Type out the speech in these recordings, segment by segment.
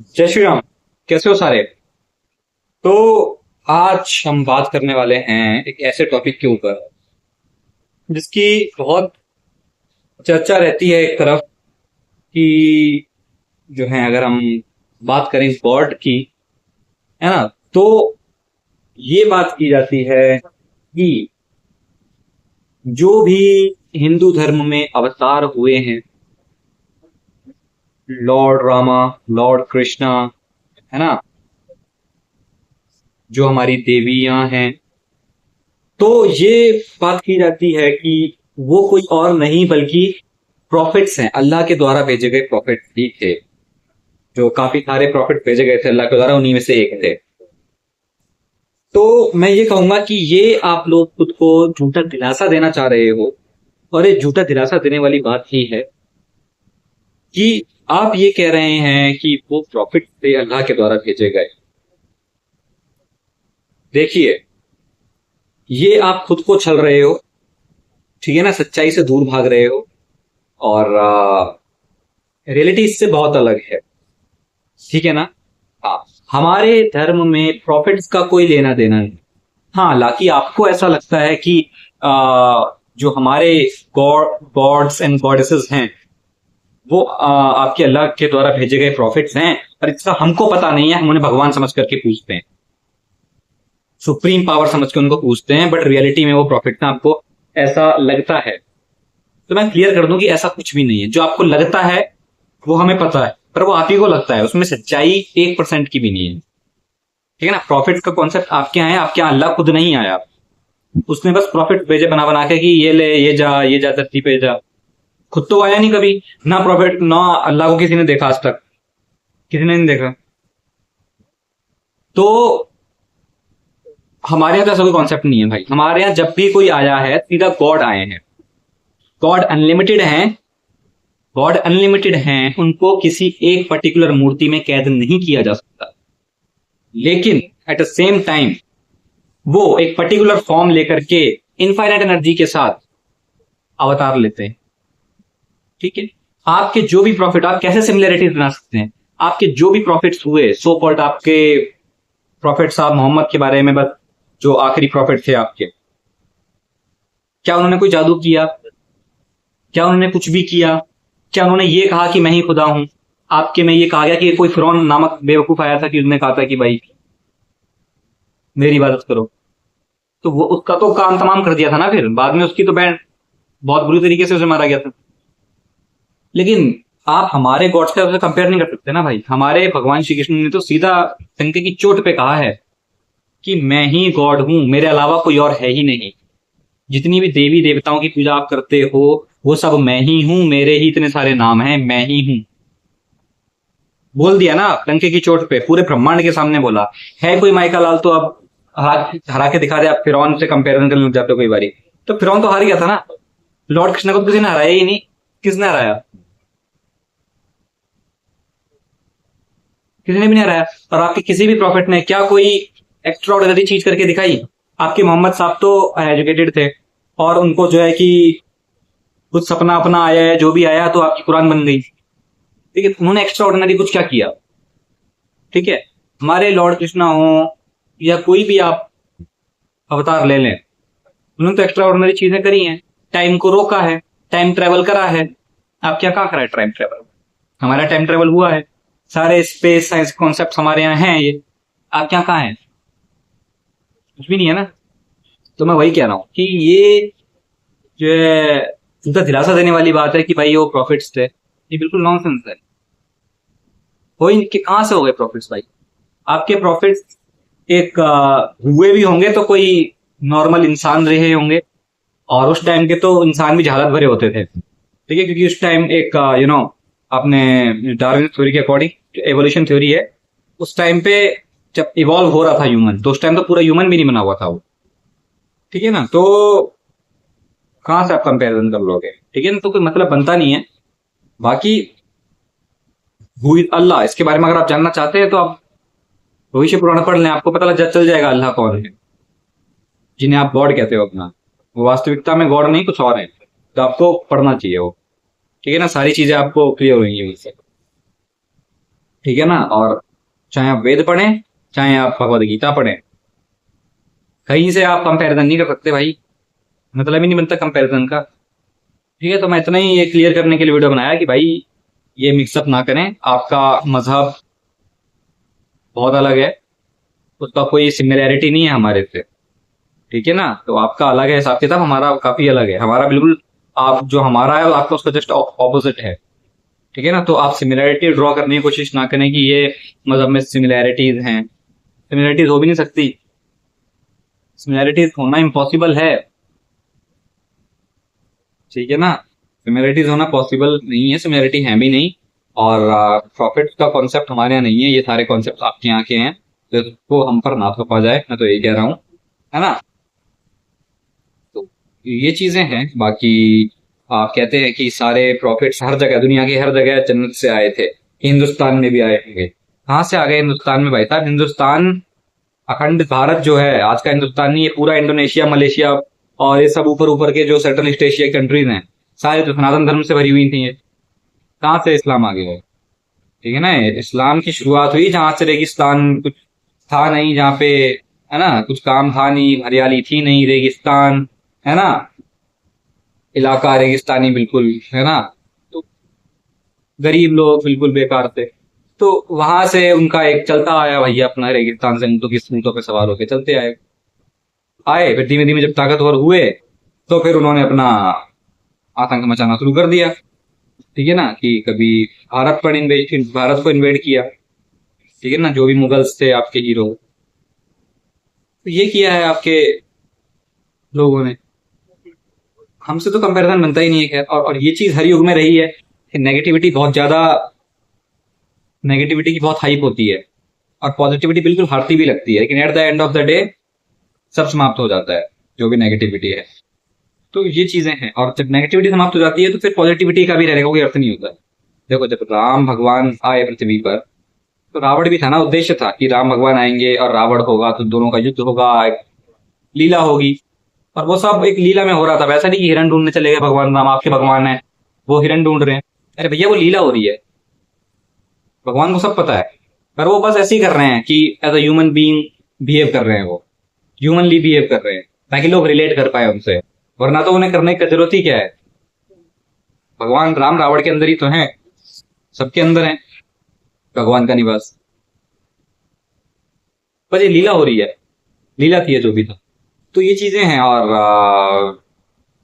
जय श्री राम। कैसे हो सारे? तो आज हम बात करने वाले हैं एक ऐसे टॉपिक के ऊपर जिसकी बहुत चर्चा रहती है एक तरफ कि जो है, अगर हम बात करें गॉड की, है ना, तो ये बात की जाती है कि जो भी हिंदू धर्म में अवतार हुए हैं, लॉर्ड रामा, लॉर्ड कृष्णा, है ना, जो हमारी देवियां हैं, तो ये बात की जाती है कि वो कोई और नहीं बल्कि प्रॉफिट्स हैं, अल्लाह के द्वारा भेजे गए प्रॉफिट ही थे। जो काफी सारे प्रॉफिट भेजे गए थे अल्लाह के द्वारा, उन्हीं में से एक थे। तो मैं ये कहूंगा कि ये आप लोग खुद को झूठा दिलासा देना चाह रहे हो, और ये झूठा दिलासा देने वाली बात ही है कि आप ये कह रहे हैं कि वो प्रॉफिट थे अल्लाह के द्वारा भेजे गए। देखिए, ये आप खुद को छल रहे हो, ठीक है ना, सच्चाई से दूर भाग रहे हो, और रियलिटी इससे बहुत अलग है। ठीक है ना? हाँ, हमारे धर्म में प्रॉफिट्स का कोई लेना देना नहीं। हाँ, हालांकि आपको ऐसा लगता है कि जो हमारे गॉड्स एंड गॉडेसेस हैं, वो आपके अल्लाह के द्वारा भेजे गए प्रॉफिट्स हैं, और इसका हमको पता नहीं है, हम उन्हें भगवान समझ करके पूछते हैं, सुप्रीम पावर समझ के उनको पूछते हैं, बट रियलिटी में वो प्रॉफिट ना आपको ऐसा लगता है। तो मैं क्लियर कर दूं कि ऐसा कुछ भी नहीं है। जो आपको लगता है वो हमें पता है, पर वो आप ही को लगता है, उसमें सच्चाई 1% की भी नहीं है। ठीक है ना? प्रॉफिट का कॉन्सेप्ट आपके यहाँ है, आपके यहाँ अल्लाह खुद नहीं आया, उसने बस प्रॉफिट भेजे बना बना के कि ये ले, ये जा धरती पे जा। खुद तो आया नहीं कभी, ना प्रॉफिट ना अल्लाह को किसी ने देखा आज तक, किसी ने नहीं देखा। तो हमारे यहाँ तो ऐसा कोई कॉन्सेप्ट नहीं है भाई। हमारे यहाँ जब भी कोई आया है, सीधा गॉड आए हैं। गॉड अनलिमिटेड हैं, गॉड अनलिमिटेड हैं, उनको किसी एक पर्टिकुलर मूर्ति में कैद नहीं किया जा सकता। लेकिन एट द सेम टाइम वो एक पर्टिकुलर फॉर्म लेकर के इनफाइनाइट एनर्जी के साथ अवतार लेते हैं। ठीक है? आपके जो भी प्रॉफिट, आप कैसे सिमिलरिटीज बना सकते हैं? आपके जो भी प्रॉफिट्स हुए, सो कॉल्ड आपके प्रॉफिट साहब मोहम्मद के बारे में, बस जो आखिरी प्रॉफिट थे आपके, क्या उन्होंने कोई जादू किया? क्या उन्होंने कुछ भी किया? क्या उन्होंने ये कहा कि मैं ही खुदा हूं? आपके में ये कहा गया कि कोई फिरौन नामक बेवकूफ आया था कि उसने कहा था कि भाई मेरी इबादत करो, तो वो उसका तो काम तमाम कर दिया था ना। फिर बाद में उसकी तो बैंड बहुत बुरी तरीके से उसे मारा गया था। लेकिन आप हमारे गॉड से उसे कंपेयर नहीं कर सकते ना भाई। हमारे भगवान श्री कृष्ण ने तो सीधा टंके की चोट पे कहा है कि मैं ही गॉड हूं, मेरे अलावा कोई और है ही नहीं। जितनी भी देवी देवताओं की पूजा आप करते हो, वो सब मैं ही हूं, मेरे ही इतने सारे नाम हैं, मैं ही हूं। बोल दिया ना टंके की चोट पे, पूरे ब्रह्मांड के सामने बोला। है कोई माइका लाल तो अब हरा हरा के दिखा दे। आप फिरौन से कंपेरिजन करने लग जाते हो कई बारी। तो फिरौन तो हार गया था ना, लॉर्ड कृष्ण को तो किसी ने हराया ही नहीं। किसने हराया? किसी ने भी नहीं हराया। और आपके किसी भी प्रॉफिट ने क्या कोई एक्स्ट्रा ऑर्डिनरी चीज करके दिखाई? आपके मोहम्मद साहब तो एजुकेटेड थे, और उनको जो है कि कुछ सपना अपना आया है, जो भी आया तो आपकी कुरान बन गई। ठीक है? उन्होंने एक्स्ट्रा ऑर्डिनरी कुछ क्या किया? ठीक है? हमारे लॉर्ड कृष्णा हो या कोई भी आप अवतार ले लें, उन्होंने तो एक्स्ट्रा ऑर्डिनरी चीजें करी हैं। टाइम को रोका है, टाइम ट्रेवल करा है। आप क्या कहाँ करा है टाइम ट्रेवल? हमारा टाइम ट्रेवल हुआ है। सारे स्पेस साइंस कॉन्सेप्ट हमारे यहाँ हैं। ये आप क्या कहाँ हैं? कुछ भी नहीं है ना। तो मैं वही कह रहा हूँ कि ये जो है उनका दिलासा देने वाली बात है कि भाई वो प्रॉफिट्स थे, ये बिल्कुल नॉनसेंस है। हो ही कि कहाँ से हो गए प्रॉफिट्स भाई? आपके प्रॉफिट्स एक हुए भी होंगे तो कोई नॉर्मल इंसान रहे होंगे, और उस टाइम के तो इंसान भी जहालत भरे होते थे। ठीक है? क्योंकि उस टाइम एक आपने डार्विन थ्योरी के अकॉर्डिंग एवोल्यूशन थ्योरी है, उस टाइम पे जब इवॉल्व हो रहा था ह्यूमन, तो उस टाइम तो पूरा ह्यूमन भी नहीं बना हुआ था वो। ठीक है ना? तो कहाँ से आप कंपेरिजन कर लोगे? ठीक है ना? तो कोई मतलब बनता नहीं है। बाकी हु इज अल्लाह, इसके बारे में अगर आप जानना चाहते हैं तो आप भविष्य पुराण पढ़ लें, आपको पता चल जाएगा अल्लाह कौन है, जिन्हें आप गॉड कहते हो अपना। वो वास्तविकता में गॉड नहीं, कुछ और है। तो आपको पढ़ना चाहिए वो। ठीक है ना? सारी चीजें आपको क्लियर होंगी उससे। ठीक है ना। और चाहे आप वेद पढ़ें, चाहे आप भगवद गीता पढ़ें, कहीं से आप कंपैरिजन नहीं कर सकते भाई, मतलब ही नहीं बनता कंपैरिजन का। ठीक है, तो मैं इतना ही ये क्लियर करने के लिए वीडियो बनाया कि भाई ये मिक्सअप ना करें। आपका मजहब बहुत अलग है, उसका कोई सिमिलैरिटी नहीं है हमारे से। ठीक है ना, तो आपका अलग है हिसाब किताब, हमारा काफी अलग है। हमारा बिल्कुल, आप जो हमारा है आपका उसका जस्ट ऑपोजिट है। ठीक है ना, तो आप सिमिलैरिटी ड्रॉ करने की कोशिश ना करें कि ये मजहब में सिमिलैरिटीज हैं। सिमिलैरिटीज हो भी नहीं सकती, सिमिलैरिटीज होना इम्पॉसिबल है। ठीक है ना, सिमिलरिटीज होना पॉसिबल नहीं है, सिमिलरिटी है भी नहीं। और प्रॉफिट का कॉन्सेप्ट हमारे यहाँ नहीं है, ये सारे कॉन्सेप्ट आपके यहाँ के हैं, तो इसको हम पर ना थोपा जाए, मैं तो यही कह रहा हूँ, है ना। तो ये चीजें हैं। बाकी आप कहते हैं कि सारे प्रॉफिट्स हर जगह, दुनिया की हर जगह जन्नत से आए थे, हिंदुस्तान में भी आए होंगे। कहाँ से आ गए हिंदुस्तान में भाई साहब? हिंदुस्तान, अखंड भारत जो है आज का हिंदुस्तान नहीं, ये पूरा इंडोनेशिया, मलेशिया और ये सब ऊपर ऊपर के जो सेंट्रल ईस्ट एशिया कंट्रीज हैं, सारे तो सनातन धर्म से भरी हुई थी। ये कहाँ से इस्लाम आ गया है? ठीक है ना, इस्लाम की शुरुआत हुई जहां से रेगिस्तान कुछ था नहीं, जहाँ पे, है ना, कुछ काम था नहीं, हरियाली थी नहीं, रेगिस्तान, है ना, इलाका रेगिस्तानी बिल्कुल, है ना। तो गरीब लोग बिल्कुल बेकार थे। तो वहां से उनका एक चलता आया भैया, अपना रेगिस्तान से ऊँटों की ऊँटों पे सवार होके चलते आए। फिर धीमे धीमे जब ताकतवर हुए तो फिर उन्होंने अपना आतंक मचाना शुरू कर दिया। ठीक है ना, कि कभी भारत को इन्वेड किया। ठीक है ना, जो भी मुगल्स थे आपके हीरो, तो ये किया है आपके लोगों ने। हमसे तो कंपैरिजन बनता ही नहीं है खैर। और ये चीज हर युग में रही है कि नेगेटिविटी बहुत ज्यादा, नेगेटिविटी की बहुत हाइप होती है और पॉजिटिविटी बिल्कुल हारती भी लगती है, लेकिन at the end of the day सब समाप्त हो जाता है, जो भी नेगेटिविटी है। तो ये चीजें हैं, और जब नेगेटिविटी समाप्त हो जाती है तो फिर पॉजिटिविटी का भी रहने का कोई अर्थ नहीं होता है। देखो, जब राम भगवान आए पृथ्वी पर, तो रावण भी था ना, उद्देश्य था कि राम भगवान आएंगे और रावण होगा, तो दोनों का युद्ध होगा, एक लीला होगी। और वो सब एक लीला में हो रहा था, वैसा नहीं कि हिरण ढूंढने चले गए भगवान राम, आपके भगवान है वो हिरण ढूंढ रहे हैं। अरे भैया, वो लीला हो रही है, भगवान को सब पता है, पर वो बस ऐसे ही कर रहे हैं कि as a human being behave कर रहे हैं, वो ह्यूमनली बिहेव कर रहे हैं ताकि लोग रिलेट कर पाए उनसे, वरना तो उन्हें करने की जरूरत ही क्या है। भगवान राम रावण के अंदर ही तो है, सबके अंदर है भगवान का निवास। पर ये लीला हो रही है, लीला थी ये जो भी था। तो ये चीजें हैं। और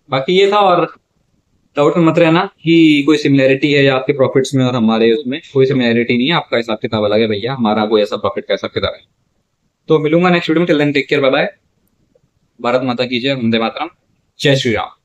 बाकी ये था। और डाउट में मत रहना कि कोई सिमिलैरिटी है या आपके प्रॉफिट्स में और हमारे उसमें, कोई सिमिलैरिटी नहीं है। आपका हिसाब किताब अलग है भैया, हमारा कोई ऐसा प्रॉफिट का हिसाब किताब है। तो मिलूंगा नेक्स्ट वीडियो में, till then take care, bye bye. Bharat माता की जय, वंदे मातरम, जय श्री राम।